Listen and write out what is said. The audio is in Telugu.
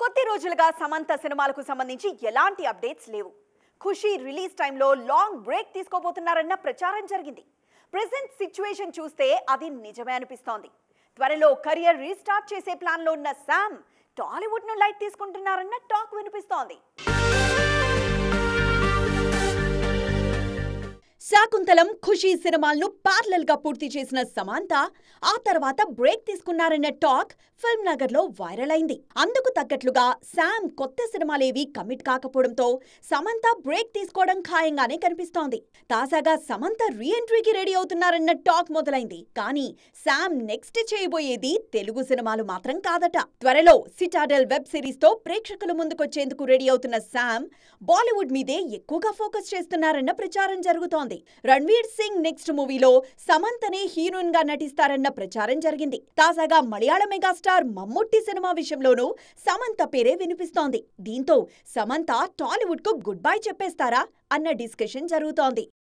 కొద్ది రోజులుగా సమంత సినిమాలకు సంబంధించి ఎలాంటి అప్డేట్స్ లేవు. ఖుషి రిలీజ్ టైంలో లాంగ్ బ్రేక్ తీసుకోబోతున్నారన్న ప్రచారం జరిగింది. ప్రెజెంట్ సిచ్యువేషన్ చూస్తే అది నిజమే అనిపిస్తోంది. త్వరలో కెరియర్ రీస్టార్ట్ చేసే ప్లాన్లో ఉన్న శామ్ టాలీవుడ్ ను లైట్ తీసుకుంటున్నారన్న టాక్ వినిపిస్తోంది. శాకుంతలం, ఖుషి సినిమాలను ప్యారలల్ గా పూర్తి చేసిన సమంత ఆ తర్వాత బ్రేక్ తీసుకున్నారన్న టాక్ ఫిల్మ్ నగర్ లో వైరల్ అయింది. అందుకు తగ్గట్లుగా శామ్ కొత్త సినిమాలేవి కమిట్ కాకపోవడంతో సమంత బ్రేక్ తీసుకోవడం ఖాయంగానే కనిపిస్తోంది. తాజాగా సమంత రీ ఎంట్రీకి రెడీ అవుతున్నారన్న టాక్ మొదలైంది. కానీ శామ్ నెక్స్ట్ చేయబోయేది తెలుగు సినిమాలు మాత్రం కాదట. త్వరలో సిటాడెల్ వెబ్ సిరీస్ తో ప్రేక్షకుల ముందుకొచ్చేందుకు రెడీ అవుతున్న శామ్ బాలీవుడ్ మీదే ఎక్కువగా ఫోకస్ చేస్తున్నారన్న ప్రచారం జరుగుతోంది. రణ్వీర్ సింగ్ నెక్స్ట్ మూవీలో సమంతనే హీరోయిన్ గా నటిస్తారన్న ప్రచారం జరిగింది. తాజాగా మలయాళ మెగాస్టార్ మమ్ముట్టి సినిమా విషయంలోనూ సమంత పేరే వినిపిస్తోంది. దీంతో సమంత టాలీవుడ్ కు గుడ్ బై చెప్పేస్తారా అన్న డిస్కషన్ జరుగుతోంది.